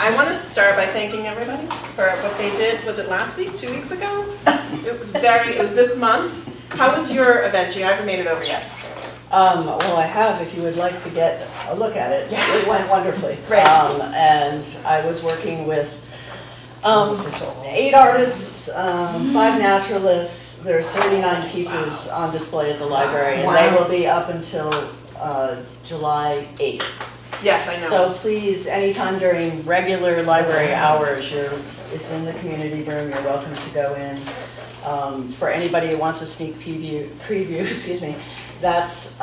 I want to start by thanking everybody for what they did. Was it last week, 2 weeks ago? It was this month. How was your event, G? I haven't made it over yet. Well, I have, if you would like to get a look at it. Yes. It went wonderfully. Great. And I was working with 8 artists, 5 naturalists. There's 39 pieces on display at the library, and they will be up until July 8th. Yes, I know. So please, anytime during regular library hours, it's in the community room, you're welcome to go in. For anybody who wants a sneak preview, excuse me, that's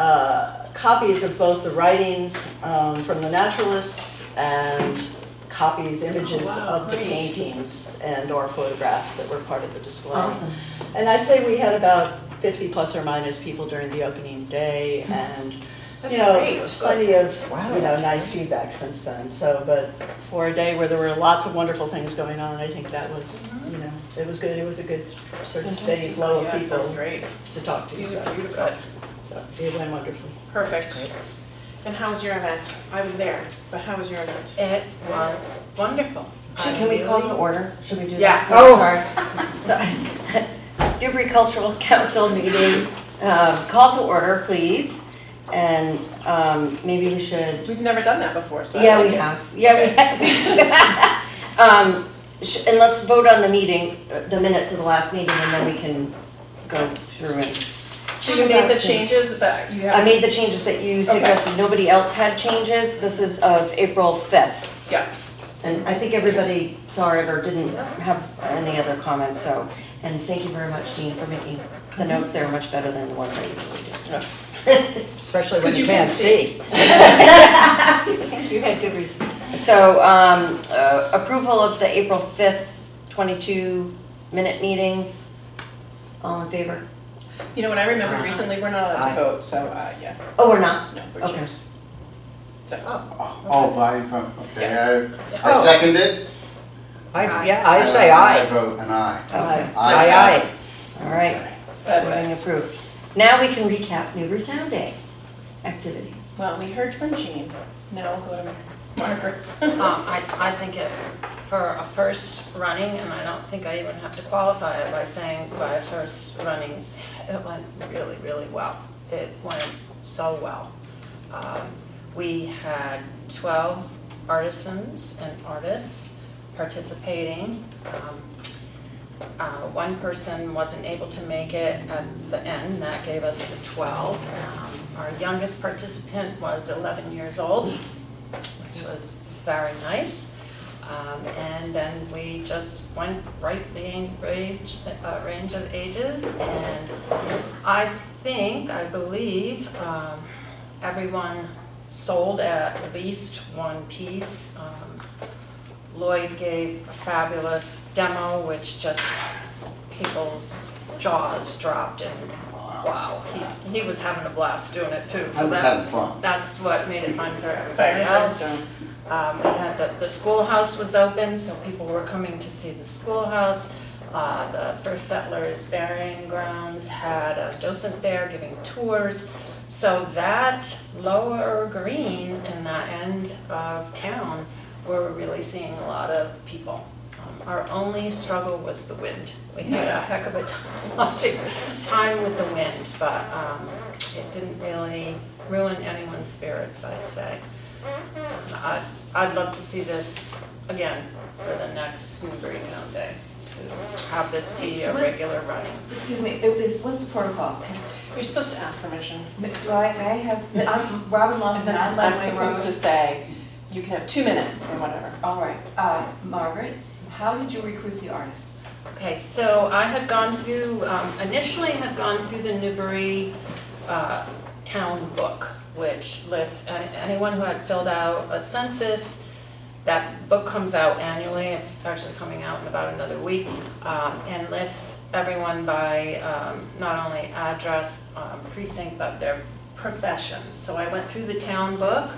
copies of both the writings from the naturalists and images of the paintings and or photographs that were part of the display. Awesome. And I'd say we had about 50 plus or minus people during the opening day, and That's great. plenty of nice feedback since then. So, but for a day where there were lots of wonderful things going on, I think that was, it was good. It was a good sort of steady flow of Yeah, people sounds great. to talk to. Beautiful. So it went wonderfully. Perfect. And how was your event? I was there, but how was your event? It was wonderful. Can we call to order? Should we do Yeah. that? Oh, sorry. So, Newbury Cultural Council meeting, call to order, please. And maybe we should, We've never done that before, so I yeah, like we it. have. Yeah, we have. And let's vote on the meeting, the minutes of the last meeting, and then we can go through and. So you made the changes, but you have. I made the changes that you suggested. Nobody else had changes. This is of April 5th. Yeah. And I think everybody saw it or didn't have any other comments, so. And thank you very much, Jean, for making the notes there much better than the ones I usually do. So. Especially when Because you you can't can see. You had good reason. So, approval of the April 5th, 22 minute meetings. All in favor? You know what, I remember recently, we're not allowed to vote, so, yeah, Oh, we're not? no, we're Okay. chairs. So, Okay, I Oh. second it. I say aye. I vote an aye. Okay. Aye. All right, voting approved. Now we can recap Newburytown Day activities. well, we heard from Jean, now we'll go to Margaret. I think it, for a first running, and I don't think I even have to qualify it by saying by a first running, it went really, really well. It went so well. We had 12 artisans and artists participating. One person wasn't able to make it at the end, that gave us the 12. Our youngest participant was 11 years old, which was very nice. And then we just went right the range of ages, and I believe, everyone sold at least one piece. Lloyd gave a fabulous demo, which just people's jaws dropped, and wow, he was having a blast doing it too. I So was having fun. that's what made it fun for Fire everybody and else. brimstone. We had the schoolhouse was open, so people were coming to see the schoolhouse. The First Settlers Burying Grounds had a docent there giving tours. So that lower green in that end of town, we're really seeing a lot of people. Our only struggle was the wind. We had a heck of a time with the wind, but it didn't really ruin anyone's spirits, I'd say. I'd love to see this again for the next Newburytown Day, to have this be a regular running. Excuse me, what's the protocol? You're supposed to ask permission. May I have, I'm Robin Lawson, And then I'm I'm Ludwig supposed to Road. say, you can have 2 minutes or whatever. All right, Margaret, how did you recruit the artists? Okay, so I had gone through, initially had gone through the Newbury Town Book, which lists anyone who had filled out a census. That book comes out annually, it's actually coming out in about another week, and lists everyone by not only address, precinct, but their profession. So I went through the town book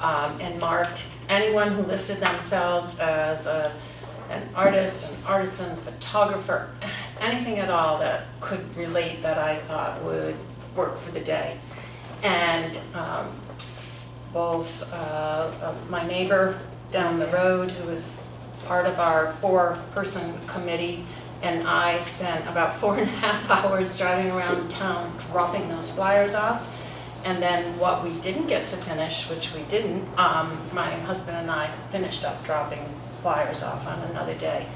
and marked anyone who listed themselves as an artist, an artisan, photographer, anything at all that could relate that I thought would work for the day. And both my neighbor down the road who was part of our 4-person committee, and I spent about 4.5 hours driving around town dropping those flyers off. And then what we didn't get to finish, which we didn't, my husband and I finished up dropping flyers off on another day.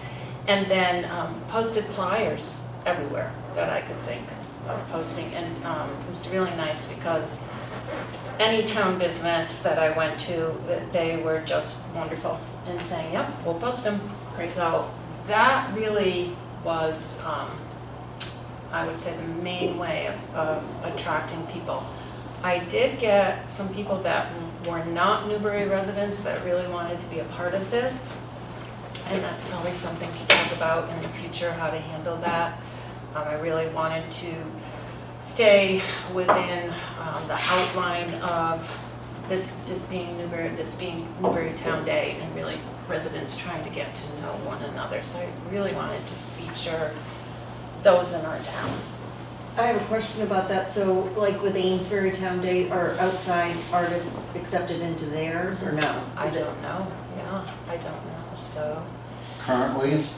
And then posted flyers everywhere that I could think of posting. And it was really nice because any town business that I went to, they were just wonderful in saying, yep, we'll post them. Great. So that really was, I would say, the main way of attracting people. I did get some people that were not Newbury residents that really wanted to be a part of this. And that's probably something to talk about in the future, how to handle that. I really wanted to stay within the outline of this being Newbury Town Day, and really residents trying to get to know one another. So I really wanted to feature those in our town. I have a question about that. So like with Amesbury Town Day, are outside artists accepted into theirs or no? I Is it- don't know, yeah, I don't know, so. Currently, if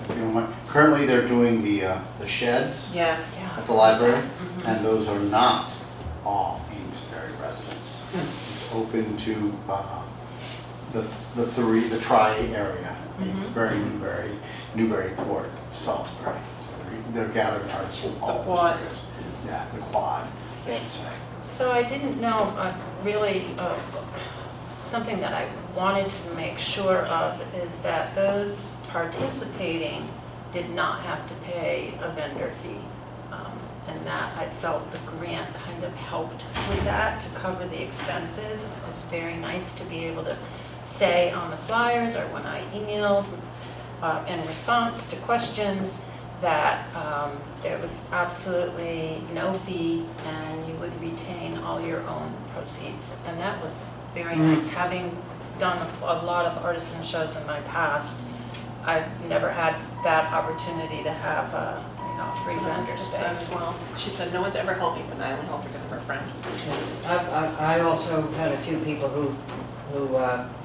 you don't mind, currently they're doing the sheds Yeah. at the library, Mhm. and those are not all Amesbury residents. It's open to the tri-area, Amesbury, Newburyport, Salisbury. So they're gathering artists from all those quad. areas. Yeah, the quad, I should say. So I didn't know, really, something that I wanted to make sure of is that those participating did not have to pay a vendor fee. And that I felt the grant kind of helped with that, to cover the expenses. It was very nice to be able to say on the flyers, or when I emailed in response to questions, that there was absolutely no fee and you would retain all your own proceeds. And that was very nice. Having done a lot of artisan shows in my past, I've never had that opportunity to have free vendor Said as space. well. She said no one's ever helped me, but I only helped because of her friend. I also had a few people who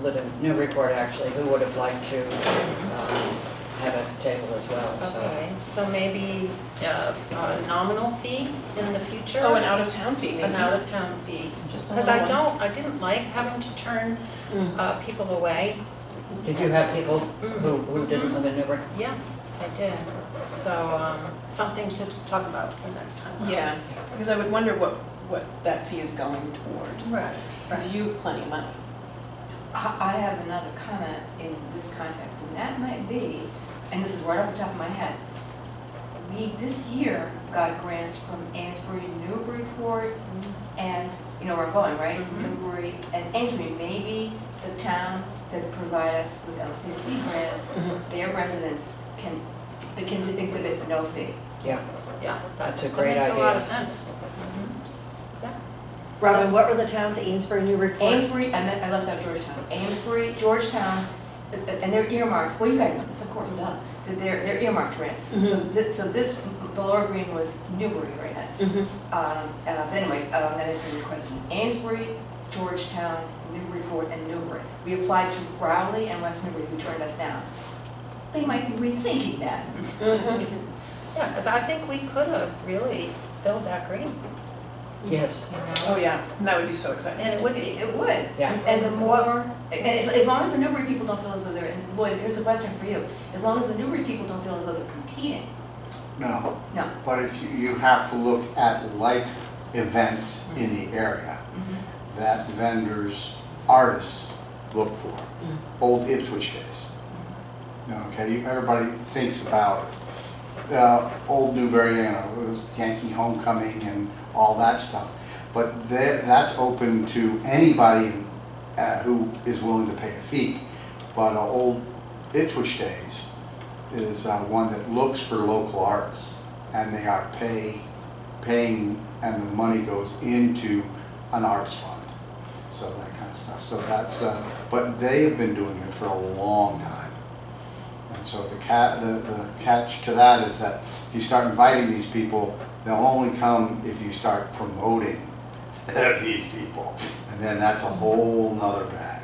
live in Newburyport actually, who would have liked to have a table as well, so. Okay, so maybe a nominal fee in the future? Oh, an out-of-town fee maybe. An out-of-town fee. Just a Because little one. I didn't like having to turn people away. Did you have people who didn't live in Newbury? Yeah, I did. So, something to talk about for next time. Yeah, because I would wonder what that fee is going toward. Right, Because you have plenty of money. I have another comment in this context, and that might be, and this is right off the top of my head, we this year got grants from Amesbury, Newburyport, and, you know where I'm going, right? Mhm. Newbury and Amesbury, maybe the towns that provide us with LCC grants, their residents can exhibit for no fee. Yeah. yeah. That's a that great makes a lot idea. of sense. Robin, what were the towns? Amesbury, Newburyport? Amesbury, I left out Georgetown. Amesbury, Georgetown, and they're earmarked, well, you guys know this, of course, duh. That they're earmarked grants. So this, the lower green was Newbury right now. But anyway, that answers your question. Amesbury, Georgetown, Newburyport, and Newbury. We applied to Crowley and West Newbury, who turned us down. They might be rethinking that. Yeah, because I think we could have really filled that green, Yes. you know? Oh, yeah, that would be so exciting. And it would be. It would. Yeah. And the more, and as long as the Newbury people don't feel as though they're, and Lloyd, here's a question for you. As long as the Newbury people don't feel as though they're competing, No, no. but if you have to look at like events in the area that vendors, artists look for. Old Ipswich days. Okay, everybody thinks about old Newbury, you know, it was Yankee homecoming and all that stuff. But that's open to anybody who is willing to pay a fee. But old Ipswich days is one that looks for local artists, and they are paying, and the money goes into an arts fund. So that kind of stuff. So that's, but they have been doing it for a long time. And so the catch to that is that if you start inviting these people, they'll only come if you start promoting these people. And then that's a whole nother bag.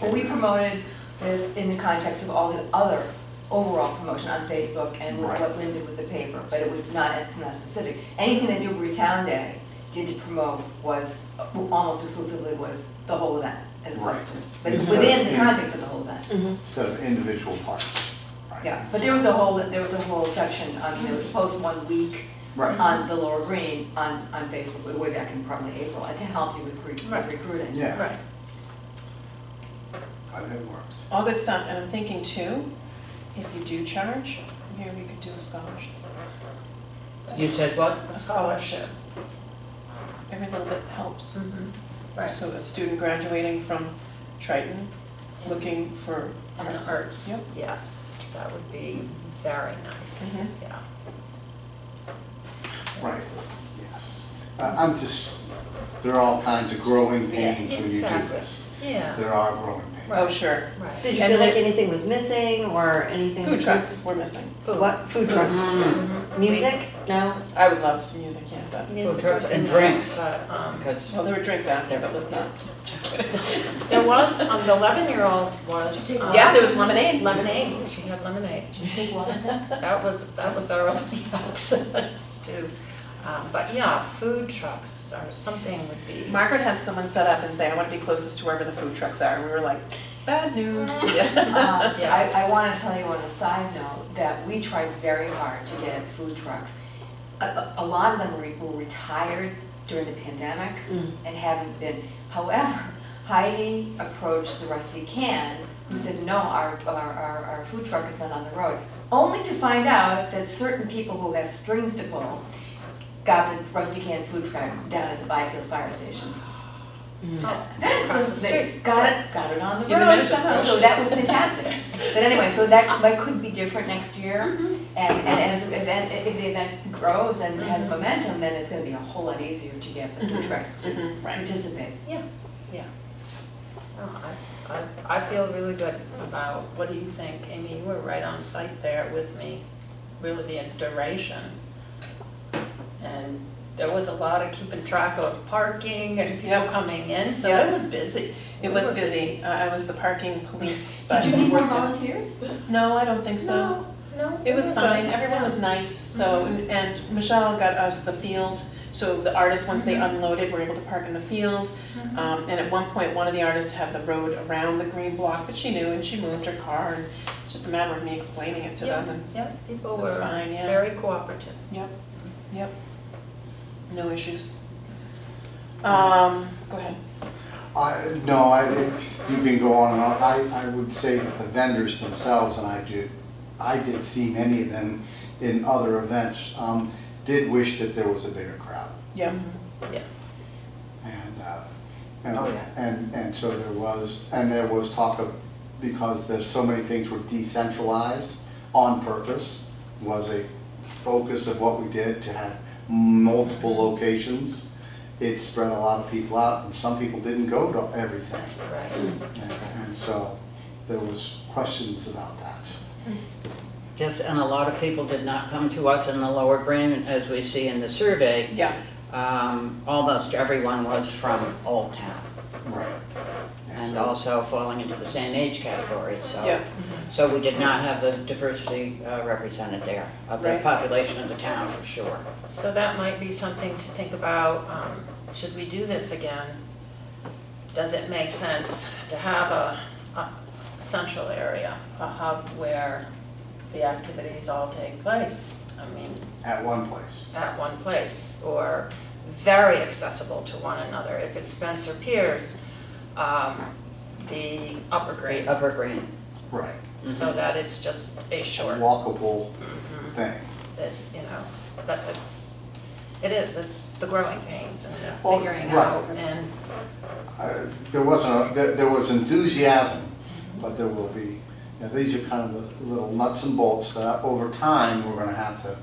Well, we promoted this in the context of all the other overall promotion on Facebook and with Right. what Lynn did with the paper, but it's not specific. Anything that Newbury Town Day did to promote was, almost exclusively was the whole event as opposed to, but Instead within of the in- context of the whole event. Instead of individual parts. Right. Yeah, but there was a whole section, it was post 1 week Right. on the Lower Green on Facebook, way back in probably April, to help you with Right. recruiting. Yeah, Right. it works. All good stuff, and I'm thinking too, if you do charge, maybe we could do a scholarship. You said what? A scholarship. Every little bit helps. Right. So a student graduating from Triton, looking for And arts. the arts, Yep. yes, that would be very nice, Mhm. yeah. Right, yes. I'm just, there are all kinds of growing pains when you do exactly. this. Yeah, There are growing pains. Oh, sure. right. Did you And feel like then- anything was missing or anything? Food trucks were missing. Food. What, food trucks? Mhm. Music? No? I would love some music, yeah, but, Music trucks would be and nice, drinks. But, Because well, there were drinks after, but let's not, just kidding. there was, the 11-year-old was. Yeah, there was lemonade. Lemonade, she had lemonade. That was our only access to, but yeah, food trucks or something would be. Margaret had someone set up and say, I want to be closest to wherever the food trucks are, and we were like, bad news. Yeah. Yeah. I want to tell you on a side note that we tried very hard to get food trucks. A lot of them were retired during the pandemic and haven't been. However, Heidi approached the Rusty Can, who said, no, our food truck is not on the road. Only to find out that certain people who have strings to pull got the Rusty Can food truck down at the Byfield Fire Station. Oh, across the So they street. got it on the Yeah, the road minute just somehow, so pushed. that was fantastic. But anyway, so that could be different next year. And as the event, if the event grows and has momentum, then it's gonna be a whole lot easier to get the food trucks to Mhm, right. participate. Yeah. No, I feel really good about, what do you think, Amy? You were right on site there with me, really the duration. And there was a lot of keeping track of parking and people Yep. coming in, so Yep. it was busy. It was busy. I was the parking police, but. Did you need more worked it. volunteers? No, I don't think so. No? It was good. fine, everyone was nice, so, and Michelle got us the field, so the artists, once they unloaded, were able to park in the field. And at one point, one of the artists had the road around the green block, but she knew, and she moved her car, and it's just a matter of me explaining it to them, and Yep, people it was were fine, yeah. very cooperative. Yep. No issues. Go ahead. You can go on and on. I would say that the vendors themselves, and I did see many of them in other events, did wish that there was a bigger crowd. Yeah. And, and so there was talk of, because there's so many things were decentralized on purpose, was a focus of what we did to have multiple locations. It spread a lot of people out, and some people didn't go to everything. Right. And so there was questions about that. Yes, and a lot of people did not come to us in the Lower Green, as we see in the survey. Yeah. Almost everyone was from Old Town, Right. and also falling into the same age category, so. Yeah. So we did not have the diversity represented there of the Right. population of the town, for sure. So that might be something to think about, should we do this again? Does it make sense to have a central area, a hub where the activities all take place? I mean, At one place. at one place, or very accessible to one another. If it's Spencer Pierce, the upper grade, The Upper Green. Right. so that it's just a short, Walkable thing. it's, but it's the growing pains and Well, figuring right. out and, There was enthusiasm, but there will be, these are kind of the little nuts and bolts that over time we're gonna have to,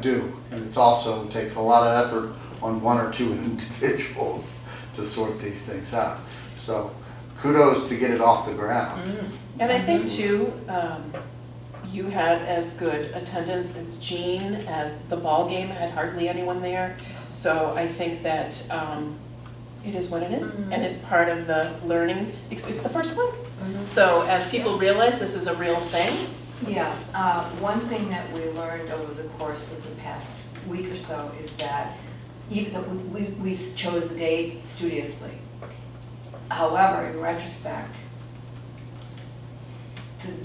do. And it's also takes a lot of effort on one or two individuals to sort these things out. So kudos to get it off the ground. And I think too, you had as good attendance as Jean, as the ball game had hardly anyone there. So I think that It is what it is, and it's part of the learning, it's the first one. So as people realize this is a real thing, Yeah, one thing that we learned over the course of the past week or so is that even though we chose the date studiously. However, in retrospect,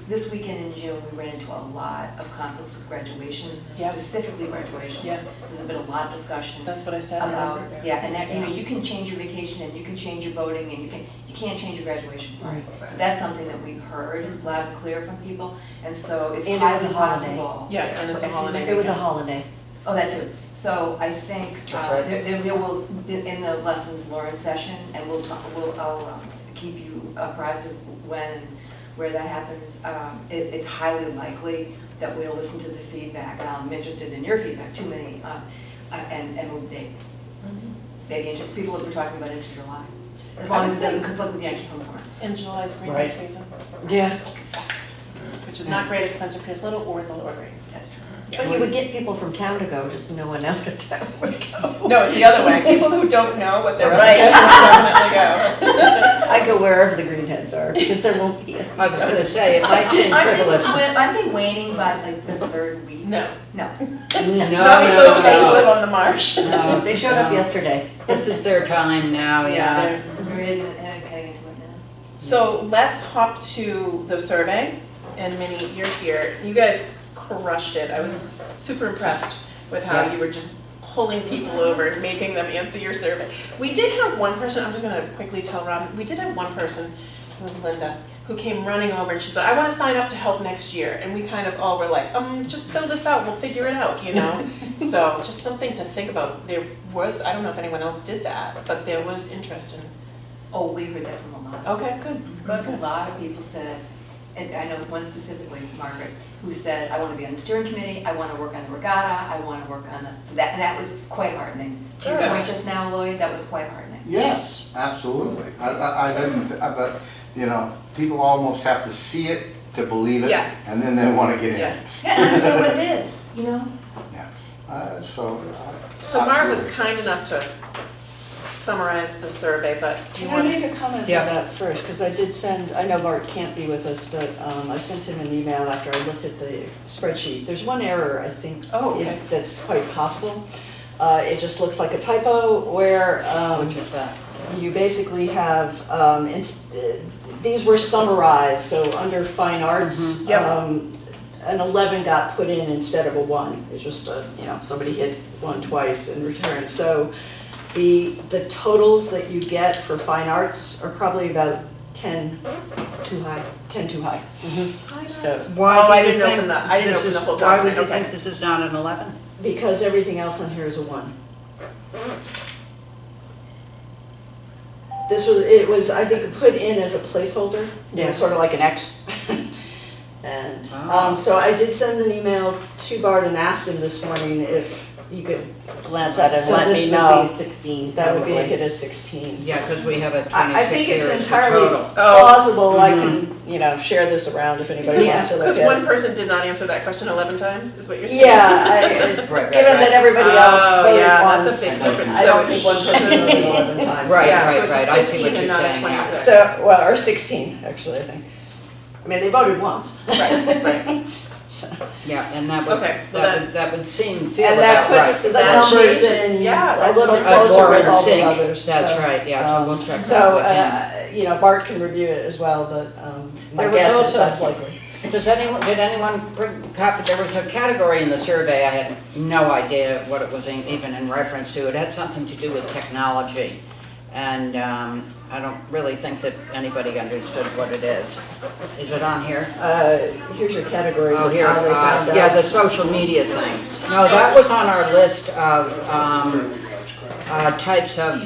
this weekend in June, we ran into a lot of conflicts with graduations, Yep. specifically graduations. Yep. There's been a lot of discussion that's what I said. about, yeah, and that, you know, you can change your vacation and you can change your voting and you can't change your graduation. Right. So that's something that we've heard loud and clear from people, and so it's And it was a highly holiday. possible. Yeah, and it's a holiday. It was a weekend. holiday. Oh, that too. So I think right. there will, in the lessons learned session, and I'll keep you apprised of when and where that happens. It's highly likely that we'll listen to the feedback, and I'm interested in your feedback, too many, and move date. Maybe interest, people have been talking about into July, as long as it doesn't conflict with Yankee Homecoming. And July's green Right. light season, Yeah. which is not great at Spencer Pierce Little or the Lower Green. That's true. But you would get people from town to go, just no one out of town would go. No, it's the other way, people who don't know what they're Right. definitely go. I go wherever the greenheads are, because there won't be. I was gonna say, it might seem frivolous. Aren't they waning by like the third week? No, No. No, not for those of us who live on the marsh. no, They showed up no. yesterday. This is their time now, yeah. they're- We're heading into it now. So let's hop to the survey, and Minnie, you're here. You guys crushed it. I was super impressed with how Yeah. you were just pulling people over and making them answer your survey. We did have one person, I'm just gonna quickly tell Rob, we did have one person, it was Linda, who came running over and she said, I wanna sign up to help next year. And we kind of all were like, just fill this out, we'll figure it out, you know? So just something to think about. There was, I don't know if anyone else did that, but there was interest in, Oh, we heard that from a lot. okay, good. A lot of people said, and I know one specifically, Margaret, who said, I want to be on the steering committee, I want to work on the regatta, I want to work on the, so that was quite heartening. To your Good. point just now, Lloyd, that was quite heartening. Yes, absolutely. I didn't, but, you know, people almost have to see it to believe it, Yeah. and then they want to get in. Yeah. Yeah, understand what it is, you know? So Marv was kind enough to summarize the survey, but do you Can I want? make a comment on Yeah. that first? Because I did send, I know Bart can't be with us, but I sent him an email after I looked at the spreadsheet. There's one error, I think, Oh, okay. that's quite possible. It just looks like a typo where Which is that? you basically have, these were summarized, so under fine arts, Yep. an 11 got put in instead of a 1. It's just somebody hit 1 twice in return. So the totals that you get for fine arts are probably about 10 Too high. 10 too high. So, Why Oh, do I you didn't think open the- I didn't this open is- the whole Why would document, you okay. think this is not an 11? because everything else on here is a 1. It was, I think, put in as a placeholder. It Yeah. was sort of like an X. And, Oh. so I did send an email to Bart and asked him this morning if he could glance at it and So let this me would know. be 16, That would make probably. it as 16. Yeah, because we have a I 26 think here it's as the entirely total. plausible, I can, share this around if anybody wants to look Because at one it. person did not answer that question 11 times, is what you're saying? Yeah, Right, given that everybody else Oh, voted yeah, once, that's a big difference. I don't So think one person it voted should 11 times. Right, Yeah, so right, it's a right, I see 15 what and you're not a saying, yeah. 26. So, well, or 16, actually, I think. I mean, they voted once. Right, right. Yeah, and that would, Okay, well, that would seem, feel And that about puts right. the That numbers changes, in yeah, a that's little what- closer More with in all the sync. others. That's so, right, yeah, so we'll check So, that with him. Bart can review it as well, but my There was guess is also- that's likely. Did anyone bring copy, there was a category in the survey, I had no idea what it was even in reference to. It had something to do with technology. And I don't really think that anybody understood what it is. Is it on here? Here's your categories Oh, of here, how they found out. yeah, the social media things. No, that was on our list of types of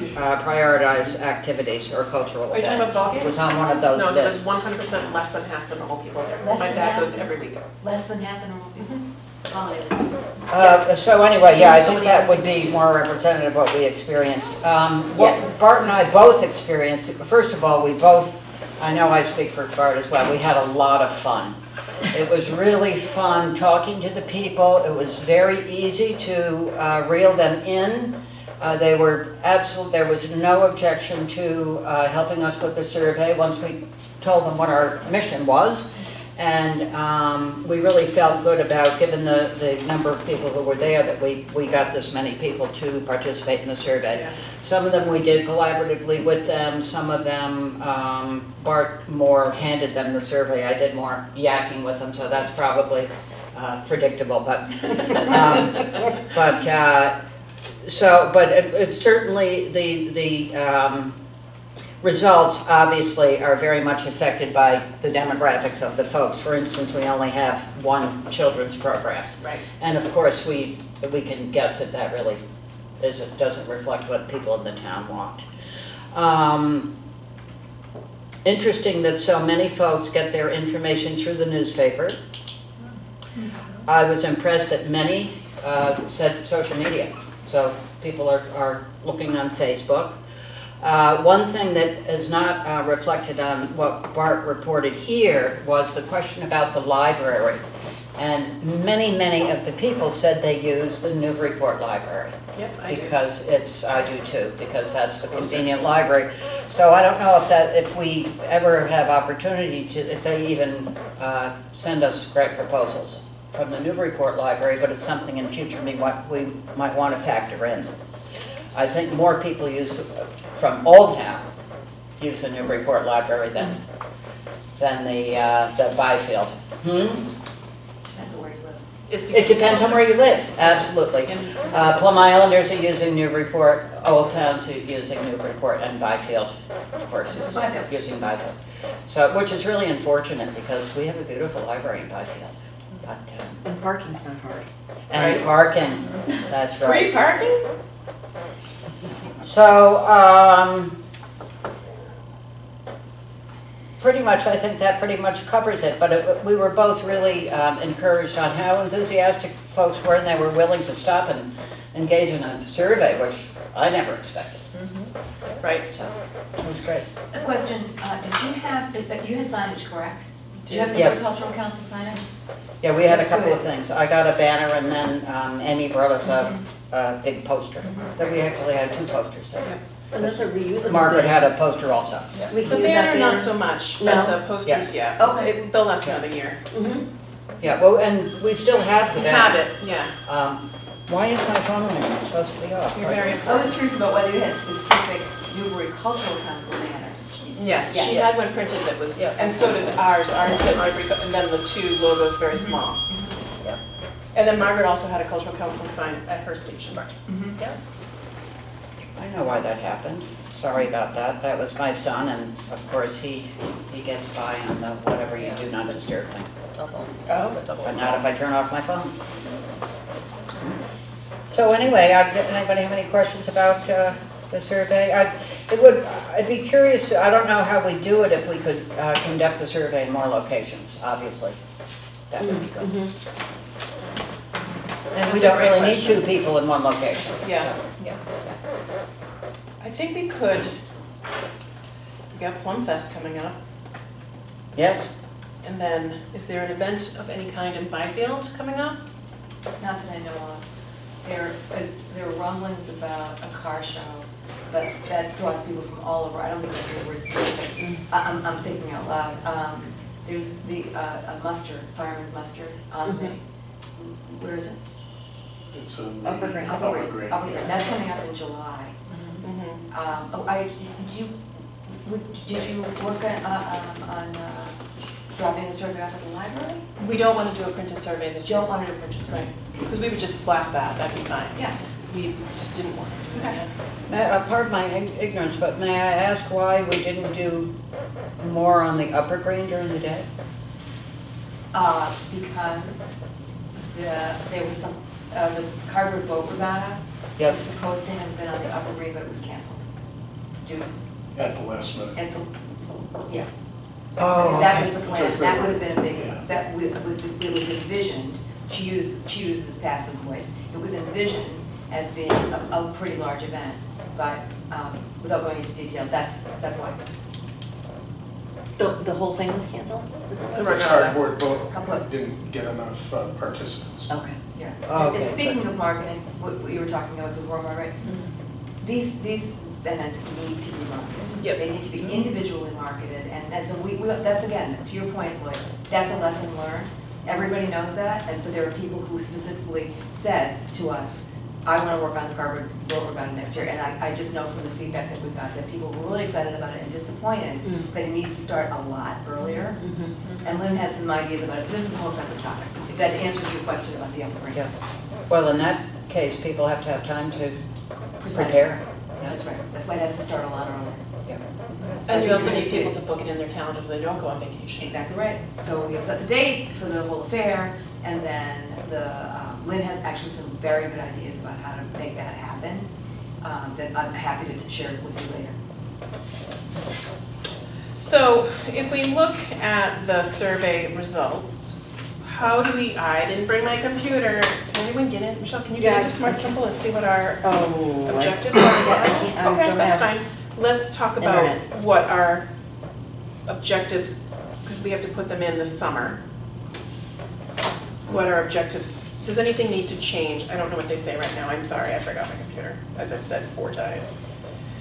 prioritized activities or cultural Are you talking about events. ball games? It was on one of those No, there's lists. 100% less than half the normal people there. 'cause Less My than dad half? goes every week. Less than half the normal people. Holiday. So anyway, yeah, I So think many that other would things be more representative of what we experienced. What Bart and I both experienced, first of all, we both, I know I speak for Bart as well, we had a lot of fun. It was really fun talking to the people. It was very easy to reel them in. They were there was no objection to helping us with the survey once we told them what our mission was. And we really felt good about, given the number of people who were there, that we got this many people to participate in the survey. Yeah. Some of them we did collaboratively with them, some of them Bart more handed them the survey. I did more yakking with them, so that's probably predictable, but it certainly the results obviously are very much affected by the demographics of the folks. For instance, we only have one children's program. Right. And of course, we can guess that really doesn't reflect what people in the town want. Interesting that so many folks get their information through the newspaper. I was impressed that many said social media. So people are looking on Facebook. One thing that is not reflected on what Bart reported here was the question about the library. And many of the people said they use the Newburyport Library. Yep, I do. Because I do too, because that's the convenient library. So I don't know if we ever have opportunity to, if they even send us grant proposals from the Newburyport Library, but it's something in future we might want to factor in. I think more people from Old Town use the Newburyport Library than the Byfield. Depends on where you live. It depends on where you live, absolutely. Plum Islanders are using Newburyport, Old Towns are using Newburyport, and Byfield, of course, is using Byfield. So, which is really unfortunate because we have a beautiful library in Byfield. But, And parking's not hard. and parking, that's right. Free parking? So, pretty much, I think that pretty much covers it, but we were both really encouraged on how enthusiastic folks were, and they were willing to stop and engage in a survey, which I never expected. Right. So, it was great. A question, did you have, you had signage, correct? Do you have the Yes. Cultural Council signage? Yeah, we had a That's couple good. of things. I got a banner, and then Amy brought us a big poster. That we actually had two posters there. And that's a reusable Margaret thing. had a poster also. We The can use that banner, not banner. so much, No? but the posters, yeah. Okay. They'll last another year. Yeah, well, and we still have the banner. Have it, yeah. Why is my phone ringing? It's supposed to be off. You're very I important. was curious about whether you had specific Newbury Cultural Council banners. Yes, she Yes. had one printed that was, Yeah. and so did ours. Ours said Newbury, and then the two logos very small. Yeah. And then Margaret also had a cultural council sign at her station. I know why that happened. Sorry about that. That was my son, and of course, he gets by on the whatever you do not disturb thing. Oh. But not if I turn off my phone. So anyway, anybody have any questions about the survey? I'd be curious to, I don't know how we do it if we could conduct the survey in more locations, obviously. That would be good. And we That's a don't great really need question. two people in one location. Yeah. Yeah. I think we could, we got Plum Fest coming up, Yes? and then is there an event of any kind in Byfield coming up? Not that I know of. There are rumblings about a car show, but that draws people from all over. I don't think that's very specific. I'm thinking out loud. There's a muster, fireman's muster on the, where is it? It's a Upper Green. Upper Green. Upper Green. That's coming up in July. Did you work on dropping the survey off at the library? We don't want to do a printed survey this year. Don't want to do printed survey? Because we would just blast that, that'd be fine. Yeah. We just didn't want to do that. Pardon my ignorance, but may I ask why we didn't do more on the Upper Green during the day? Because there was some, the cardboard boat regatta was Yes. supposed to have been on the Upper Green, but it was canceled. Due At the last minute. at the, yeah. Oh, That okay. was the plan, Because that they would were- have been a big, yeah. it was envisioned, she uses passive voice. It was envisioned as being a pretty large event, but without going into detail, that's why. The whole thing was canceled? The The regatta. cardboard boat Couple- didn't get enough participants. Okay. Yeah. Oh, And okay, speaking good. of marketing, what you were talking about before, Margaret, these events need to be marketed. Yep. They need to be individually marketed, and so we, that's again, to your point, Lloyd, that's a lesson learned. Everybody knows that, but there are people who specifically said to us, I want to work on the cardboard boat garden next year, and I just know from the feedback that we got that people were really excited about it and disappointed, but it needs to start a lot earlier. And Lynn has some ideas about it, this is a whole separate topic, if that answers your question about the evergreen. Yeah. Well, in that case, people have to have time to Precisely. prepare. That's right, that's why it has to start a lot earlier. Yeah. And you also need people to book it in their calendars, so they don't go on vacation. Exactly right. So we have set the date for the whole affair, and then Lynn has actually some very good ideas about how to make that happen, that I'm happy to share with you later. So if we look at the survey results, how do we, I didn't bring my computer. Can anyone get in? Michelle, can you get Yeah, into Smart Simple and see what our Oh. objectives I are? can't, I Okay, don't that's have- fine. Let's talk about Internet. what our objectives, because we have to put them in this summer. What our objectives, does anything need to change? I don't know what they say right now. I'm sorry, I forgot my computer, as I've said 4 times.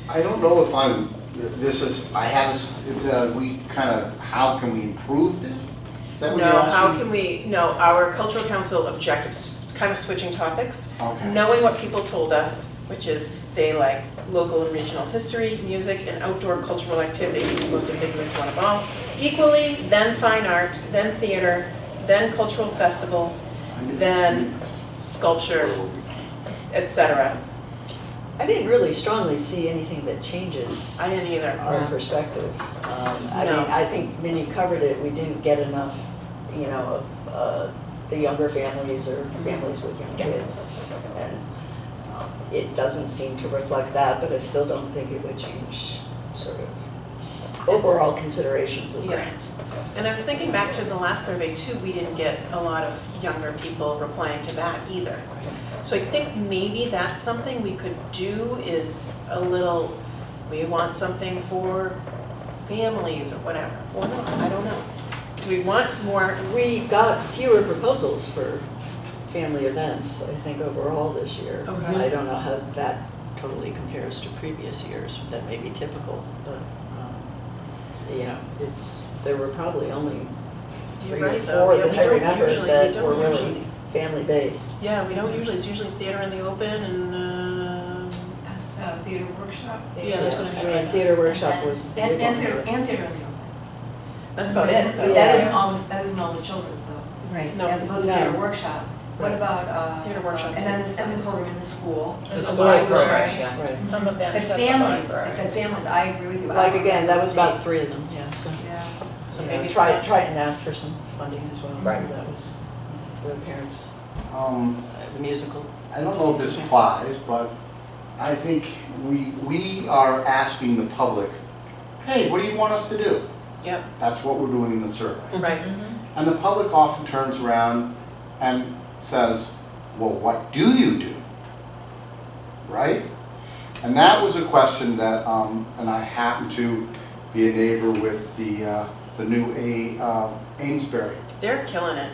I don't know if I have this, we kind of, how can we improve this? Is that what you're No, asking? how can we, no, our cultural council objectives, kind of switching topics. Okay. Knowing what people told us, which is they like local and regional history, music, and outdoor cultural activities, the most ambiguous one of all. Equally, then fine art, then theater, then cultural festivals, then sculpture, etc. I didn't really strongly see anything that changes I didn't either. our perspective. I No. mean, I think Minnie covered it, we didn't get enough, you know, of the younger families or families with young kids. And it doesn't seem to reflect that, but I still don't think it would change sort of overall considerations of Yeah. grants. And I was thinking back to the last survey too, we didn't get a lot of younger people replying to that either. So I think maybe that's something we could do is a little, we want something for families or whatever, or not, I don't know. Do we want more, We got fewer proposals for family events, I think, overall this year. Okay. I don't know how that totally compares to previous years, that may be typical, but, you know, there were probably only you're 3 or right though, 4 yeah, that we I don't remember usually, we that were don't really usually. family-based. Yeah, we don't usually, it's usually theater in the open and, Theater workshop. Yeah, that's what I mean, theater workshop was the big And one, theater, but- and theater in the open. that's about it. But that isn't always children's though, Right. No. as opposed to No. theater workshop. What about, Theater workshop. and then this other program in the school? The the school library. programs, yeah. Right. Some But events at the families, library. but families, I agree with you. I Like, don't again, that was see- about 3 of them, yeah, so. Yeah. So you know, maybe it's try not- and ask for some funding as well, so Right. that was for the parents, the musical. I don't know if this applies, but I think we are asking the public, hey, what do you want us to do? Yep, That's what we're doing in the survey. right. And the public often turns around and says, well, what do you do? Right? And that was a question that, and I happen to be a neighbor with the new Amesbury. They're killing it.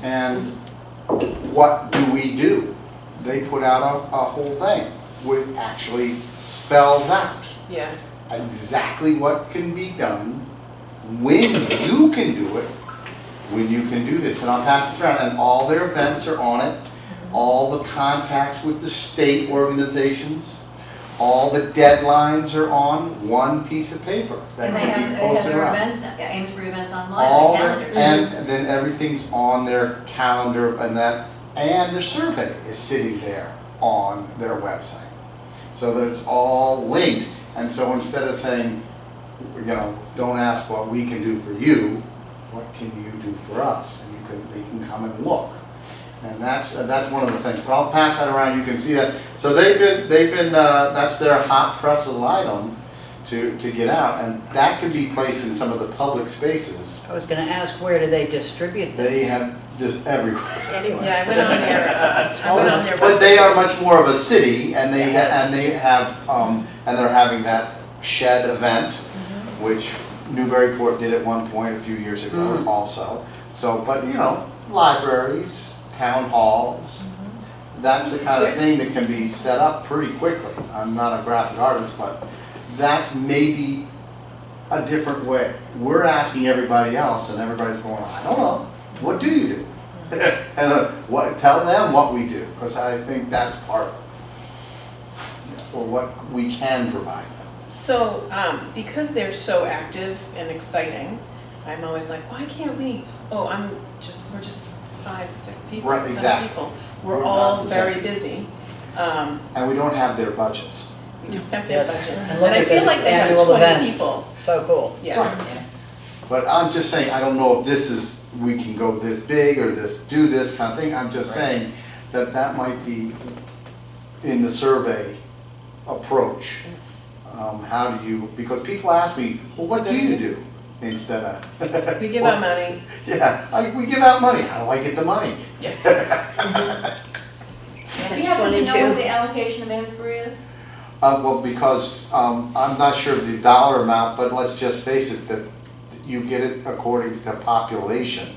And what do we do? They put out a whole thing with actually spells out Yeah, exactly what can be done, when you can do it, when you can do this. And I'll pass this around, and all their events are on it, all the contacts with the state organizations, all the deadlines are on one piece of paper that And they can be have posted their around. events, Amesbury events online, All the their, calendars. and then everything's on their calendar and the survey is sitting there on their website. So that it's all linked, and so instead of saying, you know, don't ask what we can do for you, what can you do for us? And they can come and look. And that's one of the things, but I'll pass that around, you can see that. So they've been, that's their hot pressable item to get out, and that can be placed in some of the public spaces. I was gonna ask, where do they distribute this? They have just everywhere. Anyway. yeah, I went on their website. But they are much more of a city, and they Yes. have, and they're having that shed event, which Newburyport did at one point a few years ago also. So, but you know, libraries, town halls, that's the kind of thing that can be set up pretty quickly. I'm not a graphic artist, but that's maybe a different way. We're asking everybody else and everybody's going, I don't know, what do you do? And tell them what we do, because I think that's part of it, or what we can provide them. So, because they're so active and exciting, I'm always like, why can't we? Oh, we're just 5, 6 people, Right, 7 exactly. people. We're We're all not the very same. busy. And we don't have their budgets. We don't have their Yes. budget. And And look I at feel this like they have annual 20 events. people. So cool. Yeah. But I'm just saying, I don't know if this is, we can go this big or do this kind of thing. I'm just saying that that might be in the survey approach. How do you, because people ask me, well, what do you do? Instead of. We give out money. Yeah, we give out money. How do I get the money? Do you happen to know what the allocation of Amesbury is? Well, because I'm not sure the dollar amount, but let's just face it, that you get it according to population,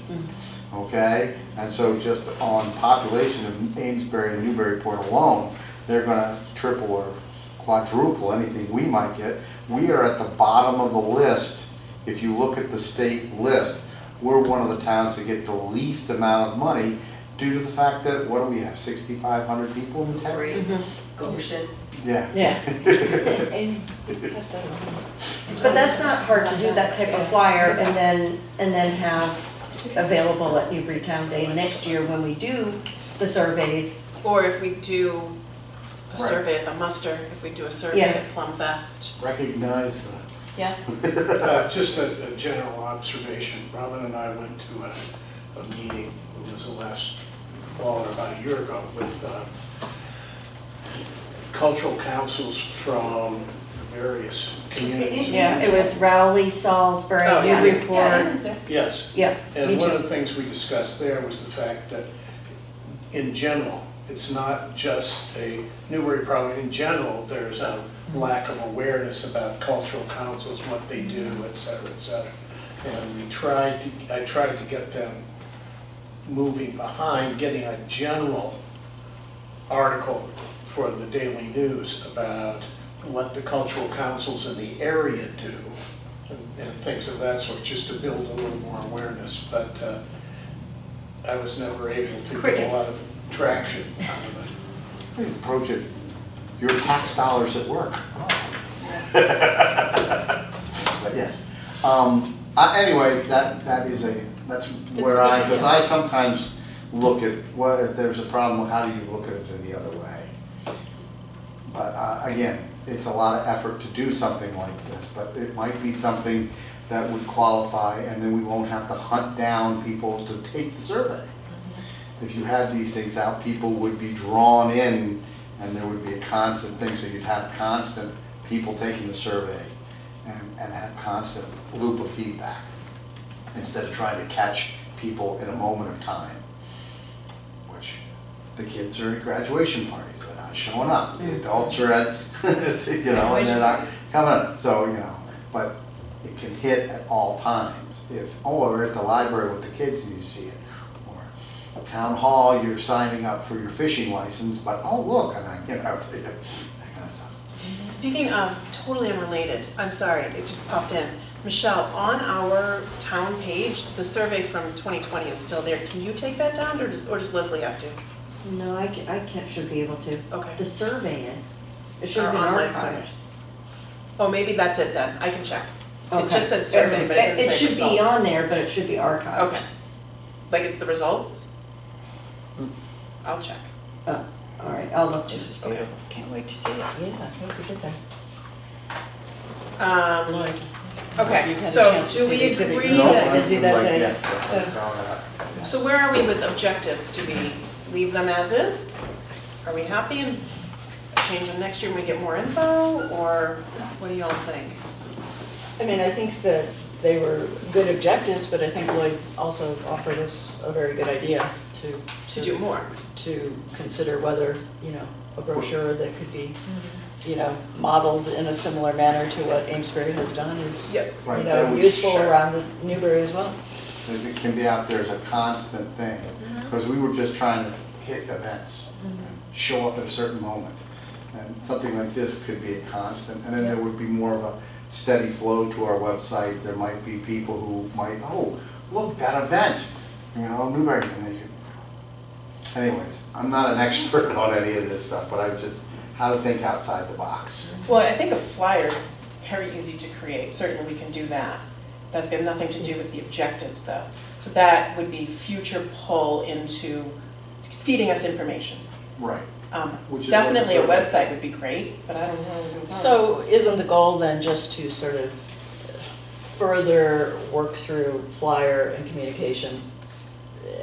okay? And so just on population of Amesbury and Newburyport alone, they're gonna triple or quadruple anything we might get. We are at the bottom of the list. If you look at the state list, we're one of the towns that get the least amount of money due to the fact that, what do we have, 6,500 people in the town? Goshen. Yeah. Yeah. But that's not hard to do, that type of flyer, and then have available at Newburytown Day next year when we do the surveys. Or if we do a Right. survey at the muster, if we do a survey Yeah. at Plum Fest. Recognize the. Yes. Just a general observation. Robin and I went to a meeting, it was the last fall or about a year ago, with cultural councils from various communities. Yeah, it was Rowley, Salisbury, Oh, yeah. Yeah, Newburyport. I was there. Yes. Yeah, me And one too. of the things we discussed there was the fact that, in general, it's not just a Newbury problem. In general, there's a lack of awareness about cultural councils, what they do, et cetera, et cetera. And I tried to get them moving behind getting a general article for the Daily News about what the cultural councils in the area do and things of that sort, just to build a little more awareness. But I was never able to get a Crickets. lot of traction out of it. Please approach it, your tax dollars at work. But yes, anyway, that's where because I sometimes look at, well, if there's a problem, how do you look at it the other way? But again, it's a lot of effort to do something like this, but it might be something that would qualify, and then we won't have to hunt down people to take the survey. If you had these things out, people would be drawn in, and there would be a constant thing, so you'd have constant people taking the survey and have constant loop of feedback, instead of trying to catch people in a moment of time, which the kids are at graduation parties, they're not showing up, the adults are at, you know, and they're not coming up, so, you know, but it can hit at all times. If, oh, we're at the library with the kids and you see it, town hall, you're signing up for your fishing license, but oh, look, and I, you know, that kind of stuff. Speaking of totally unrelated, I'm sorry, it just popped in. Michelle, on our town page, the survey from 2020 is still there. Can you take that down, or does Leslie have to? No, I can't, should be able to. Okay. The survey is. It should Our have been online archived. survey. Oh, maybe that's it then, I can check. It Okay. just said survey, but it didn't say It should be results. on there, but it should be archived. Okay. Like it's the results? I'll check. Oh, all right, I'll look too. This is beautiful. Can't wait to see it. Yeah, I hope you did that. Okay, You've had a so chance to do see we the exhibit. agree No, that, I busy that day. Yes, I saw that. so where are we with objectives? Do we leave them as is? Are we happy and change them next year when we get more info, or what do y'all think? I mean, I think that they were good objectives, but I think Lloyd also offered us a very good idea To do more? to consider whether, you know, a brochure that could be, you know, modeled in a similar manner to what Amesbury has done is, Yep. you Right, know, that was- useful around the Newbury as well. It can be out there as a constant thing, because we were just trying to hit events. show up at a certain moment. And something like this could be a constant, and then there would be more of a steady flow to our website. There might be people who might, oh, look, that event, you know, Newbury, and they could. Anyways, I'm not an expert on any of this stuff, but I just, how to think outside the box. Well, I think a flyer's very easy to create, certainly we can do that. That's got nothing to do with the objectives though. So that would be future pull into feeding us information. Right. Which is Definitely a what the website would be great, but I don't know. So isn't the goal then just to sort of further work through flyer and communication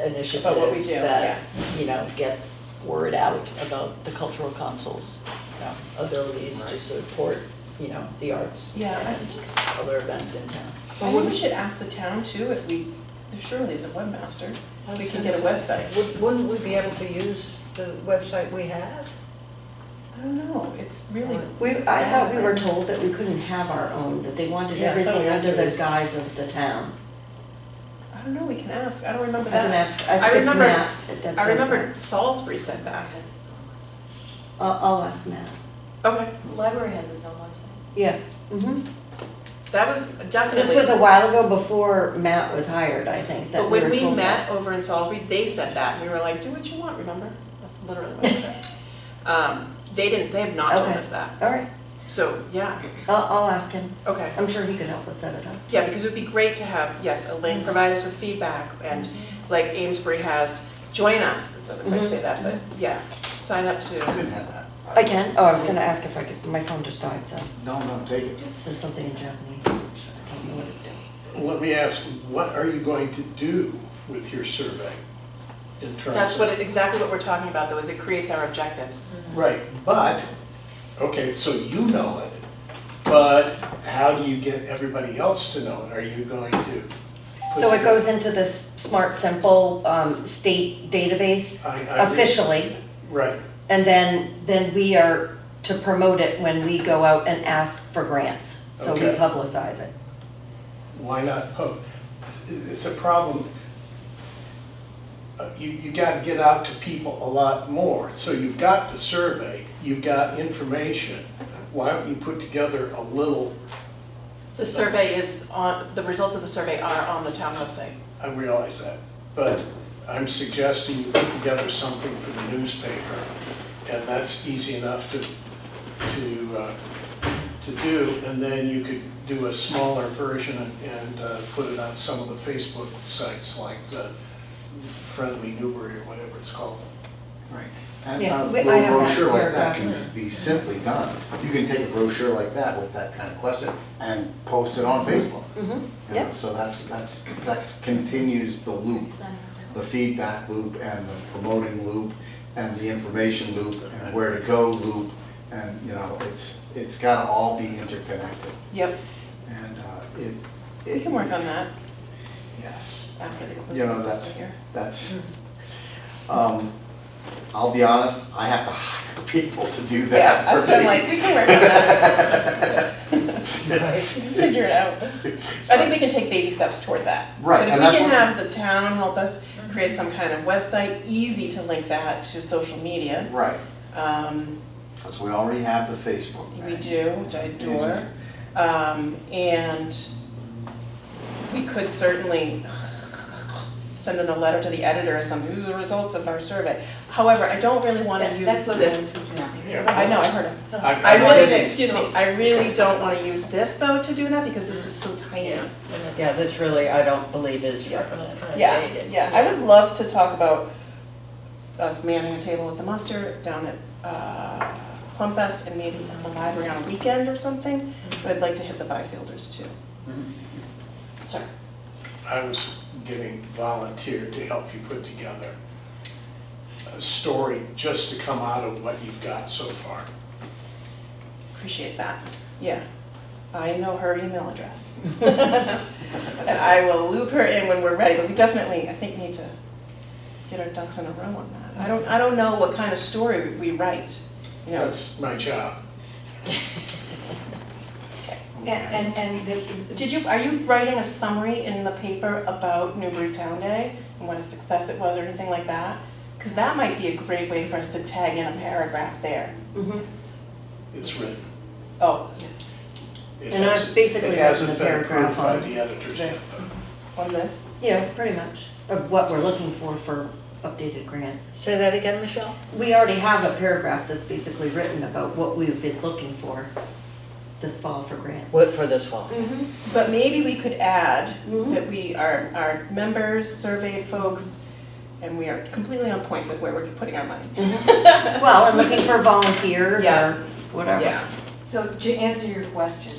initiatives About what we do, that, you know, get word out about the cultural council's, you know, abilities to Right. support, you know, the arts Yeah, I and other events in town? I think we should ask the town too, if we, there surely is a webmaster, we can get a website. Wouldn't we be able to use the website we have? I don't know, it's really. I thought we were told that we couldn't have our own, that they wanted Yeah, I thought everything we under had the to. guise of the town. I don't know, we can ask, I don't remember I can that. ask, I I think it's remember- Matt that I does remember that. Salisbury said that. I'll ask Matt. Okay, The library has its own website. Yeah. Mhm. that was definitely. This was a while ago before Matt was hired, I think, that But we when were we told that. met over in Salisbury, they said that, and we were like, do what you want, remember? That's literally what they said. They have not told Okay. us that, All right, so, yeah, I'll ask him. okay. I'm sure he could help us set it up. Yeah, because it would be great to have, yes, a link, provide us with feedback, and like Amesbury has, join us, it doesn't quite say that, but yeah, sign up to. You can have that. I can, oh, I was gonna ask if I could, my phone just died, so No, take it. it says something in Japanese. I don't know what it's doing. Let me ask, what are you going to do with your survey in terms of? That's what, exactly what we're talking about though, is it creates our objectives. Right, but, okay, so you know it, but how do you get everybody else to know it? Are you going to? put So it together- goes into this Smart Simple state database I read- officially, Right, and then we are to promote it when we go out and ask for grants. So we Okay. publicize it. why not post? It's a problem. You gotta get out to people a lot more. So you've got the survey, you've got information. Why don't you put together a little, The survey is on, the results of the survey are on the town website. I realize that, but I'm suggesting you put together something for the newspaper, and that's easy enough to do, and then you could do a smaller version and put it on some of the Facebook sites like the Friendly Newbury or whatever it's called. Right. And Yeah, a I little have that brochure like that paragraph. can be simply done. You can take a brochure like that with that kind of question and post it on Facebook. You know, yeah. So that continues the loop, the feedback loop and the promoting loop and the information loop and where to go loop. And, you know, it's gotta all be interconnected. Yep, And we can work on that Yes. after the quiz You know, is that's, here. that's, I'll be honest, I have to hire people to do that. Yeah, I was for sort of me. like, we can work on that. We can figure it out. I think we can take baby steps toward that. Right, But if and we that's can what- have the town help us create some kind of website, easy to link that to social media. Right, Um, because we already have the Facebook. We thing. do, which I adore. And we could certainly send in a letter to the editor or something, these are the results of our survey. However, I don't really wanna use That's what this. Yeah. I know, I heard it. I I really, did- excuse me, I really don't wanna use this though to do that because this is so tiny. Yeah, and it's, Yeah, this really, I don't believe is yeah, representative. it's kind of Yeah, dated. yeah, I would love to talk about us manning a table at the muster down at Plum Fest and maybe at the library on a weekend or something. But I'd like to hit the Byfielders too. Sorry. I was getting volunteered to help you put together a story just to come out of what you've got so far. Appreciate that, yeah. I know her email address. And I will loop her in when we're ready, but we definitely, I think, need to get our ducks in a row on that. I don't know what kind of story we write, you know. That's my job. Are you writing a summary in the paper about Newbury Town Day and what a success it was or anything like that? Because that might be a great way for us to tag in a paragraph there. It's written. Oh, It And I've hasn't- basically It written hasn't a been approved paragraph by on the editors yet, this. though. on this? Yeah, pretty much, of what we're looking for updated grants. Say that again, Michelle? We already have a paragraph that's basically written about what we've been looking for this fall for grants. What, for this fall? But maybe we could add Mhm. that we are, our members, surveyed folks, and we are completely on point with where we're putting our money. Well, and looking for volunteers Yeah. or whatever. Yeah. So to answer your question,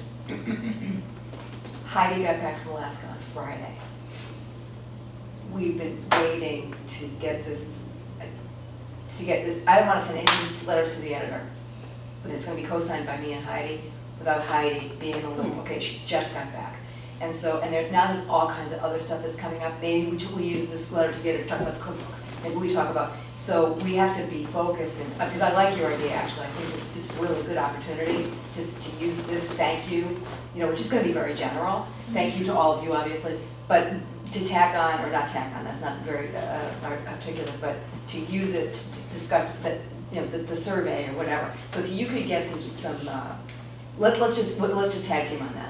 Heidi got back from Alaska on Friday. We've been waiting to get this, I don't want to send any letters to the editor, but it's going to be co-signed by me and Heidi, without Heidi being in the loop. Okay, she just got back. And so, now there's all kinds of other stuff that's coming up. Maybe we use this letter together to talk about the cookbook. Maybe we talk about, so we have to be focused, and, because I like your idea, actually. I think this is really a good opportunity just to use this thank you, which is gonna be very general. Thank you to all of you, obviously, but to tack on, or not tack on, that's not very articulate, but to use it to discuss that, the survey or whatever. So if you could get let's just tag team on that.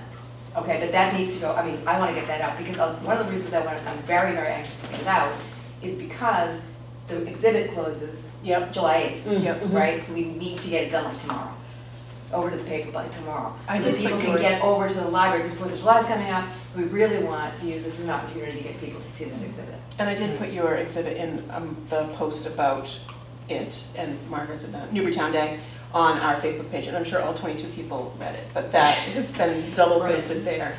Okay, but that needs to go, I wanna get that out, because one of the reasons I'm very, very anxious to get it out is because the exhibit closes Yep. July 8th, Yep. right? So we need to get it done like tomorrow, over to the paper by tomorrow. I So that did put people can yours- get over to the library, because 4th of July is coming up. We really want to use this as an opportunity to get people to see that exhibit. And I did put your exhibit in the post about it and Margaret's event, Newburytown Day, on our Facebook page, and I'm sure all 22 people read it, but that has been double posted there.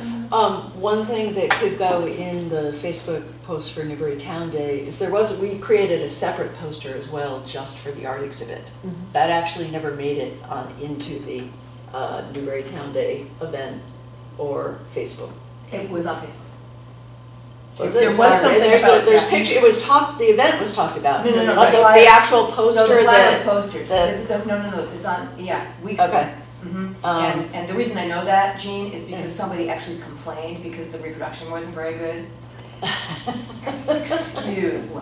One thing that could go in the Facebook post for Newbury Town Day is we created a separate poster as well just for the art exhibit. That actually never made it into the Newbury Town Day event or Facebook. It was on Facebook. There was something There's about there's that. picture, the event was talked about. No, But the flyer- actual So poster the flyer was that, posted. the- No, it's on, weeks ago. okay. And the reason I know that, Jean, is because somebody actually complained because the reproduction wasn't very good. Excuse me.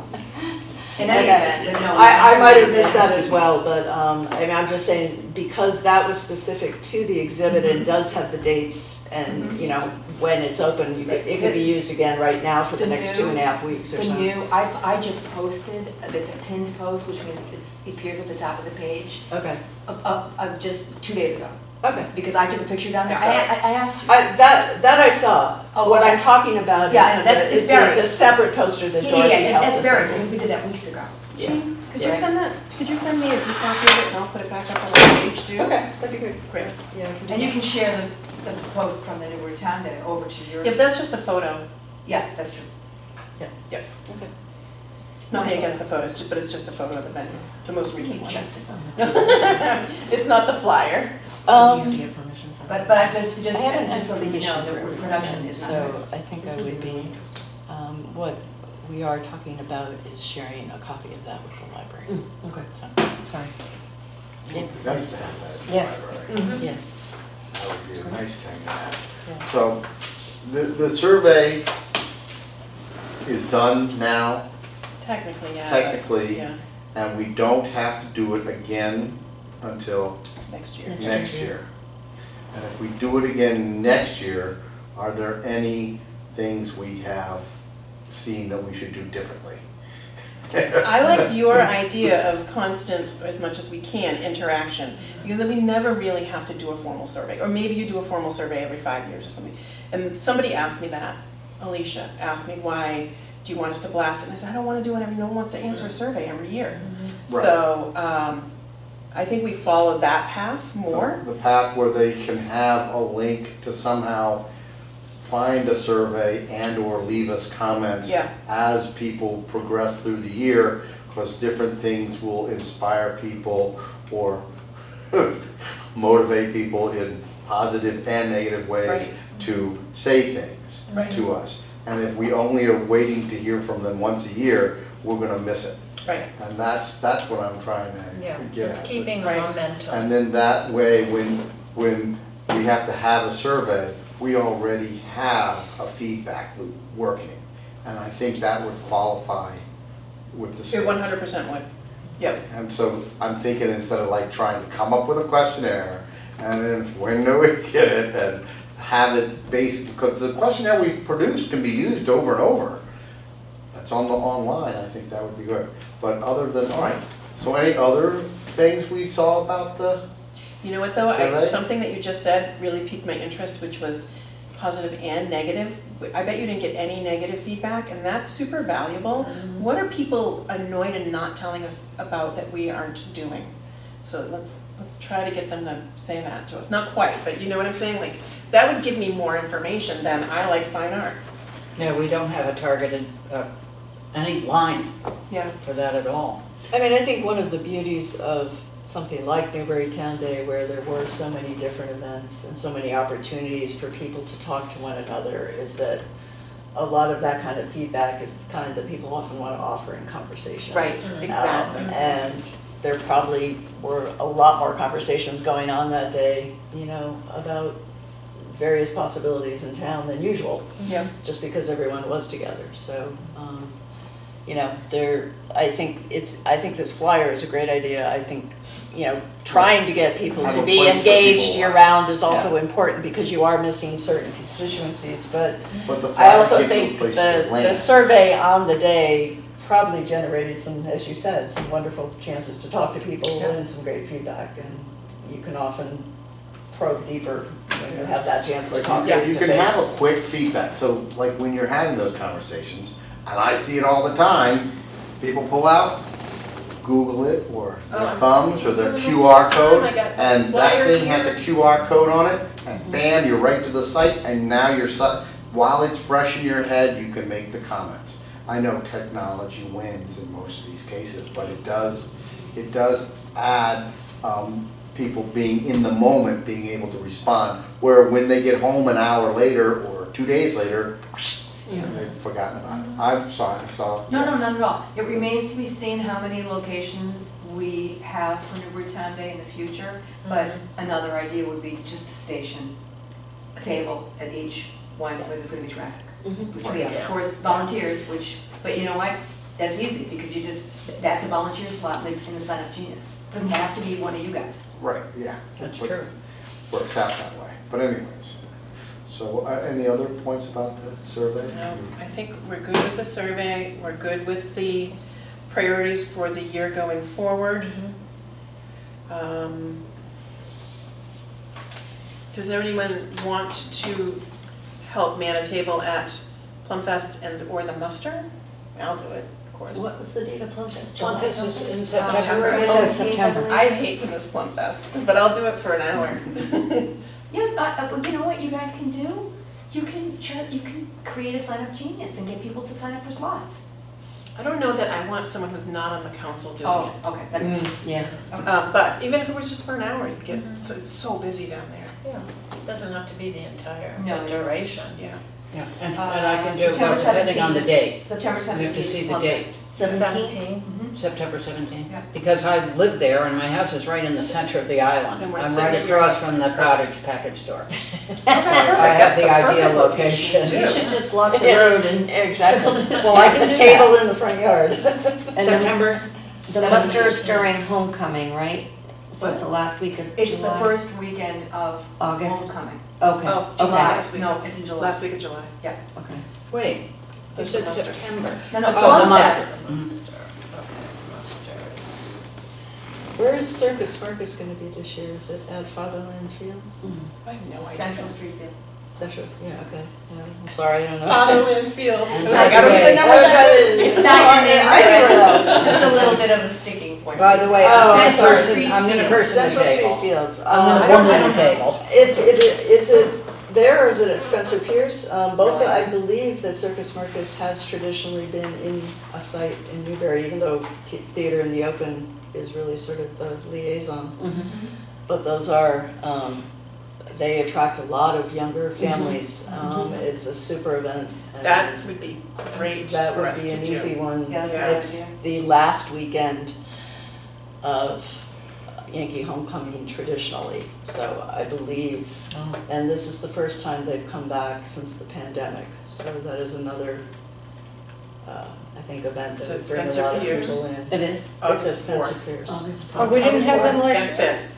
In any Okay. event, but no. I might have missed that as well, but I'm just saying, because that was specific to the exhibit and does have the dates and, when it's open, it could be used again right now for the The next new- 2.5 weeks or The so. new, I just posted, it's a pinned post, which means it appears at the top of the page, Okay, just 2 days ago, okay. because I took a picture down there. I saw it. I asked you. That I saw. Oh, What okay. I'm talking about Yeah, I know, is that's- it's the buried. separate poster that Yeah, Dorothy helped that's us very, with. because we did that weeks ago. Yeah. Could Yeah. you send me a copy of it and I'll put it back up on the page too? Okay, that'd be great. Great. Yeah, I can do And you that. can share the post from the Newbury Town Day over to yours. Yeah, but that's just a photo. Yeah, that's true. Okay. Nothing against the photos, but it's just a photo of the venue, the most recent one. Just It's not the flyer. You have to get permission for that. But I just I haven't just so that you know, the asked production is not. So I think I would be, what we are talking about is sharing a copy of that with the library. Okay, So, sorry. Nice to have that in the Yeah. library. yeah, That would be a nice thing to have. yeah. So, the survey is done now, Technically, yeah. technically, Yeah, and we don't have to do it again until next year. next year. And if we do it again next year, are there any things we have seen that we should do differently? I like your idea of constant, as much as we can, interaction, because then we never really have to do a formal survey, or maybe you do a formal survey every 5 years or something. And somebody asked me that, Alicia asked me, why do you want us to blast it? And I said, I don't want to do it no one wants to answer a survey every year. Right. So, I think we follow that path more. The path where they can have a link to somehow find a survey and or leave us comments Yeah. as people progress through the year, because different things will inspire people or motivate people in positive and negative ways Right. to say things Right. to us. And if we only are waiting to hear from them once a year, we're gonna miss it. Right. And that's what I'm trying to Yeah, get at. it's keeping the Right. momentum. And then that way, when we have to have a survey, we already have a feedback loop working. And I think that would qualify with the It state. 100% would. Yep. And so I'm thinking instead of like trying to come up with a questionnaire and then when do we get it and have it based, because the questionnaire we produce can be used over and over. That's on the online, I think that would be good. But other than, all right, so any other things we saw about the, You know what though, Survey? something that you just said really piqued my interest, which was positive and negative. I bet you didn't get any negative feedback, and that's super valuable. What are people annoyed and not telling us about that we aren't doing? So let's try to get them to say that to us. Not quite, but you know what I'm saying? Like, that would give me more information than I like fine arts. Yeah, we don't have a targeted, any line Yeah. for that at all. I mean, I think one of the beauties of something like Newbury Town Day, where there were so many different events and so many opportunities for people to talk to one another, is that a lot of that kind of feedback is the kind that people often want to offer in conversation. Right, exactly. And there probably were a lot more conversations going on that day, you know, about various possibilities in town than usual, Yep. just because everyone was together. So, you know, I think this flyer is a great idea. I think, you know, trying to get people Have to a be place for engaged people. year-round is also important, because you are missing certain constituencies. But but the I flag also gives you a think place the to land. survey on the day probably generated some, as you said, some wonderful chances to talk to people and some great feedback. And you can often probe deeper when you have that chance to Like, talk you face can, to you can have a face. quick feedback, so like when you're having those conversations, and I see it all the time, people pull out, Google it, or their Oh, thumbs, or their Google QR it all the time. code, I got the and that flyer thing has a here. QR code on it, and bam, you're right to the site, and now while it's fresh in your head, you can make the comments. I know technology wins in most of these cases, but it does add, people being in the moment, being able to respond, where when they get home an hour later or 2 days later, they've forgotten about it. I'm sorry, I saw. No, yes. not at all. It remains to be seen how many locations we have for Newbury Town Day in the future, but another idea would be just to station a table at each one where there's gonna be traffic. Which means, of course, volunteers, but you know what? That's easy, because that's a volunteer slot in the Sign Up Genius. It doesn't have to be one of you guys. Right, yeah. That's But true. Works out that way, but anyways. So, any other points about the survey? No, I think we're good with the survey, we're good with the priorities for the year going forward. Does anyone want to help man a table at Plumfest or the muster? I'll do it, of course. What was the date of Plumfest? Plumfest is in September. September. Oh, it's September. I hate to miss Plumfest, but I'll do it for an hour. Yeah, but you know what you guys can do? You can create a Sign Up Genius and get people to sign up for slots. I don't know that I want someone who's not on the council doing Oh, it. okay, that makes sense. Yeah. But even if it was just for an hour, you'd get, so it's so busy down there. Yeah, it doesn't have to be the entire No. duration. Yeah. Yeah, and I can do it September depending on the 17th. date, September We have to 17th see is the date. Plumfest. 17? September 17th. Yeah. Because I live there and my house is right in the center of the island. And we're I'm sitting right at your across house. from the cottage package store. Perfect, I have that's the ideal perfect location. too. You should just block the Yes, road and. exactly. Well, I can do Table that. in the front yard. And then September, the muster's during homecoming, right? So it's the last week of July? It's the first weekend of August? homecoming. Okay, Oh, okay, July. Last week. No, it's in July. Last week of July. Yeah. okay. wait, you That's the said muster. September. No, it's Oh, the Plumfest. muster. Where is Circus Marcus gonna be this year? Is it at Fatherland's Field? I have no idea. Central Street Field. Central, yeah, okay. Yeah, I'm sorry, I don't know. Fatherland Field. I And was like, I don't even know where that is. It's not your name, I don't know. It's a little bit of a sticking point. By the way, Oh, I'm Central gonna Street person Field. the Central Street table. Fields. I'm gonna I woman don't- the table. Is it there or is it at Spencer Pierce? Both, I believe that Circus Marcus has traditionally been in a site in Newbury, even though Theater in the Open is really sort of the liaison. But those are, they attract a lot of younger families. It's a super event. and That would be great That for would us be to an do. easy one. Yeah, that's a good It's the last weekend of Yankee homecoming traditionally, so I believe, and this is the first time they've come back since the pandemic, so that is another I think, event Is that it would bring a Spencer lot of people Pierce? in. It is? It's August at Spencer 4th. Pierce. August Oh, we didn't have them last And year? 5th.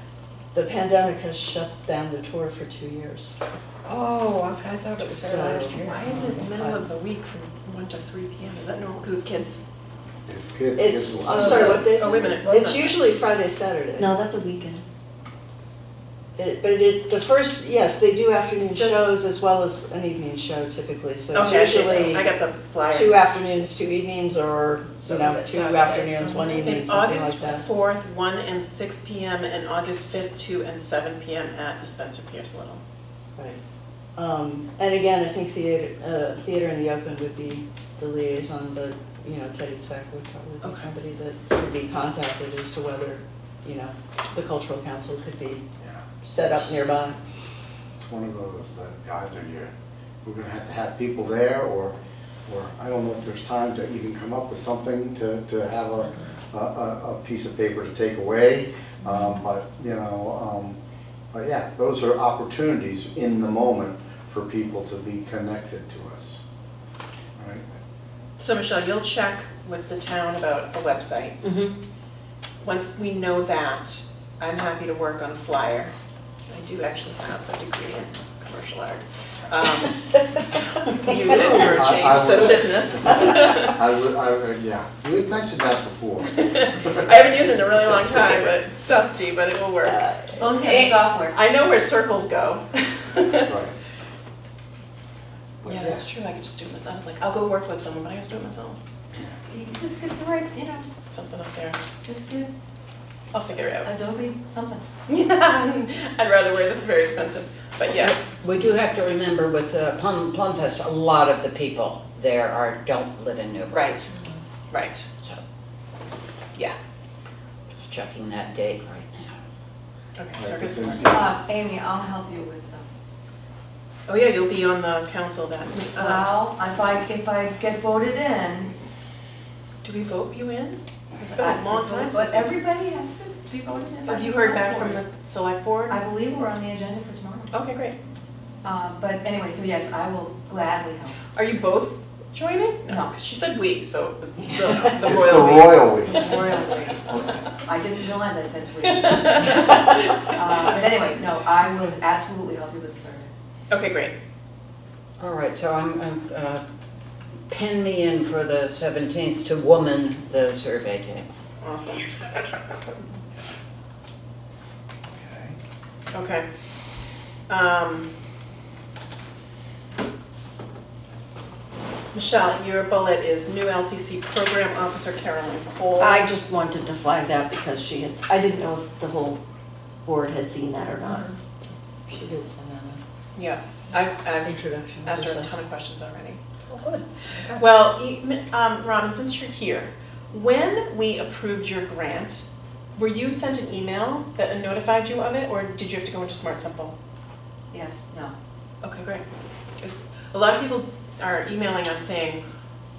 The pandemic has shut down the tour for 2 years. Oh, I thought it was there last So- year. Why is it middle of the week from 1 to 3 p.m.? Is that normal? Because it's kids. It's kids. It's, kids I'm will- sorry, what days Oh, is wait a it? minute, hold It's on. usually Friday, Saturday. No, that's a weekend. The first, yes, they do afternoon It says- shows as well as an evening show typically, so Okay, I it's see. usually I got the flyer. 2 afternoons, 2 evenings, or, So you know, is it 2 Saturday, afternoons, Sunday? 1 evening, It's something like August that. 4th, 1 and 6 p.m., and August 5th, 2 and 7 p.m. at the Spencer Pierce Little. Right. And again, I think theater in the open would be the liaison, but, you know, Teddy Speck would probably be Okay. somebody that could be contacted as to whether, you know, the cultural council could be Yeah. set up nearby. It's one of those that either we're gonna have to have people there, or I don't know if there's time to even come up with something to have a piece of paper to take away. But, you know, but yeah, those are opportunities in the moment for people to be connected to us, right? So Michelle, you'll check with the town about the website. Once we know that, I'm happy to work on a flyer. I do actually have a degree in commercial art. So use it for a change, so business. Yeah, we've mentioned that before. I haven't used it in a really long time, but it's dusty, but it will work. As long as you have the software. I know where circles go. Right. But Yeah, that's true, I could just do it myself. I was like, I'll go work with someone, but I have to do it myself. You just get the right, you know, Something up there. just get I'll figure it out. Adobe something. Yeah, I'd rather wear that's very expensive, but yeah. We do have to remember with Plum Fest, a lot of the people there don't live in Newbury. Right, right, So, yeah. just checking that date right now. Okay, Right, circus. because- Market. Amy, I'll help you with them. Oh yeah, you'll be on the council then. Well, if I get voted in. Do we vote you in? It's been a long time But since. everybody has to be voted in. by Have you the heard select back from board. the select board? I believe we're on the agenda for tomorrow. Okay, great. But anyway, so yes, I will gladly help. Are you both joining? No. Because she said we, so it was the It's royal the we. royal we. Royally. I didn't realize I said we. But anyway, no, I will absolutely help you with the survey. Okay, great. All right, so pin me in for the 17th to woman the survey day. Awesome. Okay. Okay. Michelle, your bullet is new LCC program officer Carolyn Cole. I just wanted to flag that because I didn't know if the whole board had seen that or not. She did send out Yeah, I've an introduction. asked her a herself. ton of questions already. Oh, good. Well, Robin, since you're here, when we approved your grant, were you sent an email that notified you of it, or did you have to go into Smart Simple? Yes, no. Okay, great. Good. A lot of people are emailing us saying,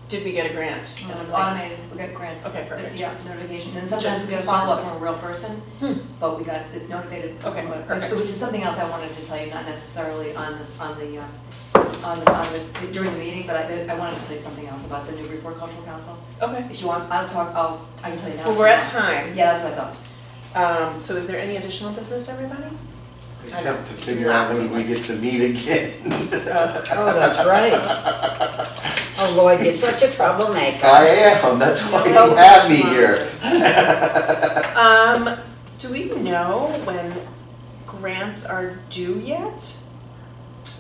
did we get a grant? And It I'm was like, automated, we got grants. Okay, perfect. Yeah, notification, and sometimes we get a follow-up from a real person, but we got it notified. Okay, perfect. Which is something else I wanted to tell you, not necessarily on this, during the meeting, but I wanted to tell you something else about the Newburyport Cultural Council. Okay, If you want, I can tell you now. well, we're at time. Yeah, that's what I thought. So is there any additional business, everybody? Except to figure out when we get to meet again. Oh, that's right. Oh, Lloyd, you're such a troublemaker. I am, that's why you have me here. Do we know when grants are due yet?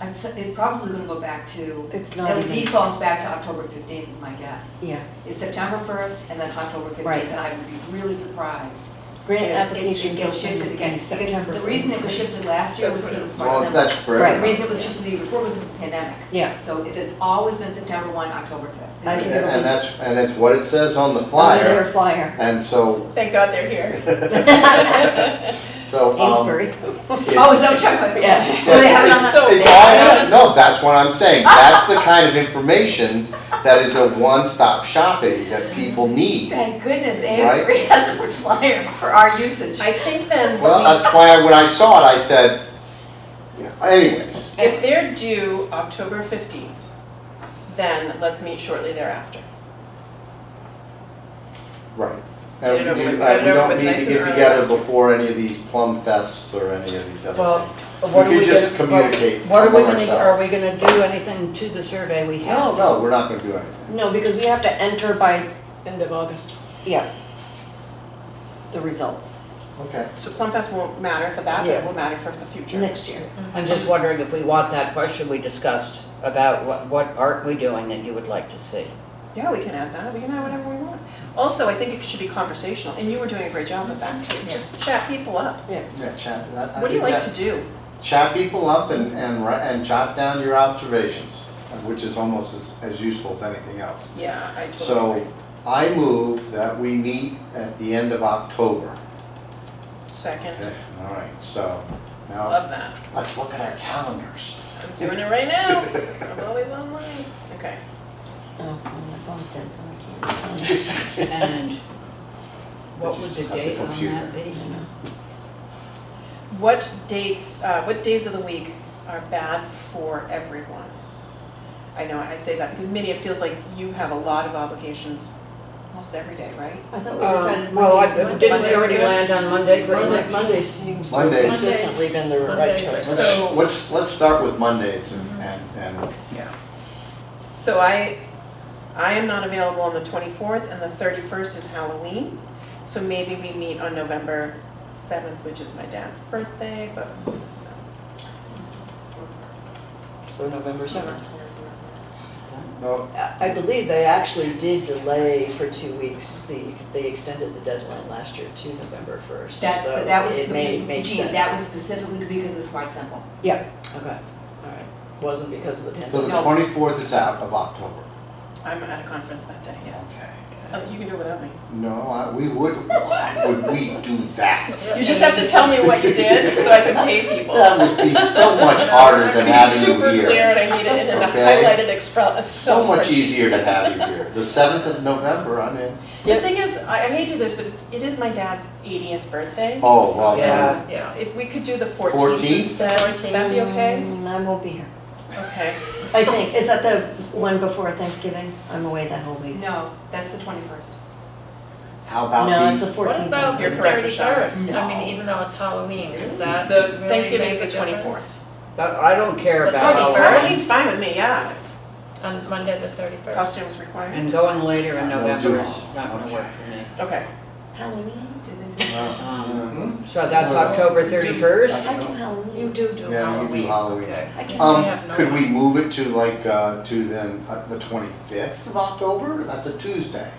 It's probably gonna go back to, It's not it'll even, default back to October 15th is my guess. yeah. It's September 1st and then October 15th, Right. and I would be really surprised. Grant if applications it gets open shifted again. in Because September. the reason it was shifted last year was That's to the what Smart Well, Simple. that's for Right. The reason it everybody. was shifted the year before was the pandemic. Yeah. So it's always been September 1, October 5th. I think it'll be- And it's what it says on the On their flyer, flyer, and so, Thank God they're here. so, Amesbury. Oh, is that what you're talking about? Yeah. Well, they have it on It's- the. it's all- No, that's what I'm saying, that's the kind of information that is a one-stop shopping that people need. Thank goodness, Amesbury has a flyer for our usage. I think then, Well, that's why when I saw it, I said, yeah, anyways, if they're due October 15th, then let's meet shortly thereafter. Right. Get it And over we with. Get it we over don't with need nice to and get early together next year. before any of these plum fests or any of these other Well, things. what are We we could just gonna, communicate what are we among gonna, are ourselves. we gonna do anything to the survey we have? No, we're not gonna do anything. No, because we have to enter by, End of August. yeah, the results Okay. So Plum Fest won't matter for that, but Yeah. it will matter for the future. next year. I'm just wondering if we want that question we discussed about what aren't we doing that you would like to see? Yeah, we can add that, we can add whatever we want. Also, I think it should be conversational, and you were doing a great job with that too, just chat people up. Yeah, chat, that, I What do you think like that- to do? Chat people up and jot down your observations, which is almost as useful as anything else. Yeah, I totally So agree. I move that we meet at the end of October. Second, Okay, all right, so now love that. let's look at our calendars. I'm doing it right now. I'm always online. Okay. Oh, well, my phone's dead, so I can't. And what would the Just have the date on computer. that be? What days of the week are bad for everyone? I know I say that because Minnie, it feels like you have a lot of obligations almost every day, right? I thought we decided Well, Mondays. didn't we Mondays already are good. land on Monday pretty Monday, much? Monday seems to Mondays. have consistently been the right Mondays. choice. So- Let's start with Mondays and Yeah. So I am not available on the 24th, and the 31st is Halloween. So maybe we meet on November 7th, which is my dad's birthday, but So November 7th. no, I believe they actually did delay for 2 weeks. They extended the deadline last year to November 1st. So But that was, it made Gene, sense. that was specifically because of Smart Simple. Okay, all right. Wasn't because of the so the pandemic. 24th is out of October. I'm at a conference that day, yes. Okay. Oh, you can do it without me. No, we would, why would we do that? You just have to tell me what you did so I can pay people. That would be so much harder than Be having super you clear, here. and I need it in a Okay. highlighted express. So much easier to have you here. The 7th of November, I'm in. The thing is, I hate to do this, but it is my dad's 80th birthday. Oh, well, Yeah. Yeah. If we could do the 14th 14th? instead, would that be okay? I won't be here. Okay. I think, is that the one before Thanksgiving? I'm away that whole week. No, that's the 21st. how about No, it's the, the What 14th. about the You're correct, Michelle. 31st? I mean, even though it's Halloween, is that The really Thanksgiving make is a the difference? 24th. I don't care The about all 31st? that. Halloween's fine with me, yeah. On Monday, the 31st. Costumes required. And going later in I don't November do is all. not gonna Okay. work for me. Okay. Halloween? So that's October 31st? I do Halloween. You do yeah, you Halloween. do Halloween. Okay. I can I have no Could we idea. move it to like, to then, the 25th of October? That's a Tuesday.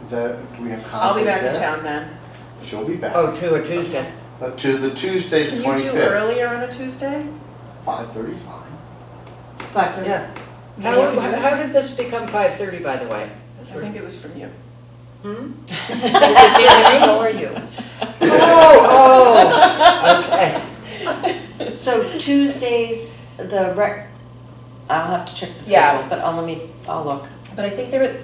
Is that, do we have I'll be conflicts back in there? town then. She'll be back. Oh, to a Tuesday. To the Tuesday, the Can 25th. you do earlier on a Tuesday? 5:30 is fine. 5:30. Yeah. You know, we can do How that. did this become 5:30, by the way? I think it was from you. Hmm? How are you? Oh, okay. So Tuesdays, I'll have to check the Yeah. schedule, but I'll look. But I think they're at.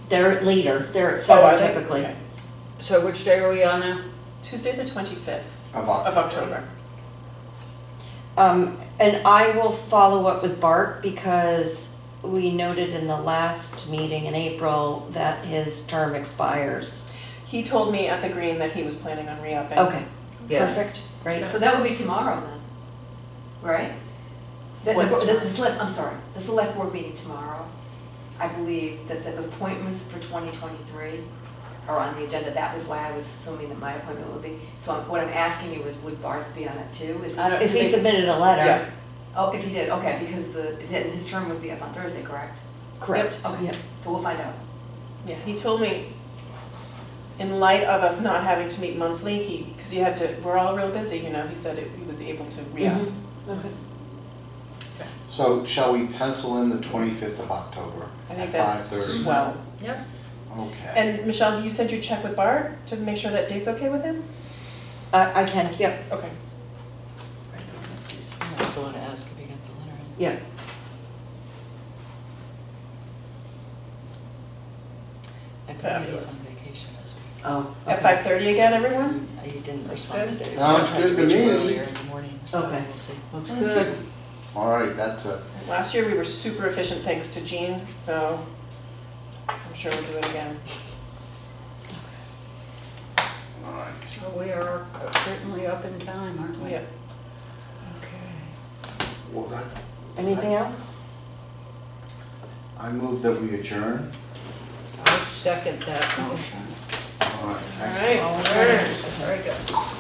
They're later, they're at Oh, are 7 they? typically. Okay. So which day are we on now? Tuesday the 25th Of of October. And I will follow up with Bart because we noted in the last meeting in April that his term expires. He told me at the Green that he was planning on re-upping. Okay, Yes. perfect, great. So that would be tomorrow then, right? What's tomorrow? The select board meeting tomorrow. I believe that the appointments for 2023 are on the agenda. That was why I was assuming that my appointment would be. So what I'm asking you is, would Bart's be on it too? Is I don't- If he submitted a letter, Yeah. Oh, if he did, okay, because his term would be up on Thursday, correct? correct. Okay, Yep. so we'll find out. Yeah, he told me, in light of us not having to meet monthly, because you had to, we're all real busy, you know, he said he was able to re-up. Mhm. Okay. So shall we pencil in the 25th of October I at think that's 5:30? swell. Yep. Okay. And Michelle, do you send your check with Bart to make sure that date's okay with him? I can, yep, Okay. I also want to ask if you got the letter in. yep. I think he's Fabulous. on vacation this week. Oh, At okay. 5:30 again, everyone? He didn't respond Good. today. Sounds I tried good to reach him me. Earlier in the morning, so Okay. we'll see. Looks good. All right, that's a, Last year, we were super efficient thanks to Jean, so I'm sure we'll do it again. All right. So we are certainly up in time, aren't we? Yep. Okay. Well, that, Anything else? I move that we adjourn. I second that motion. All right. All right, All in adjourned. favor? Very good.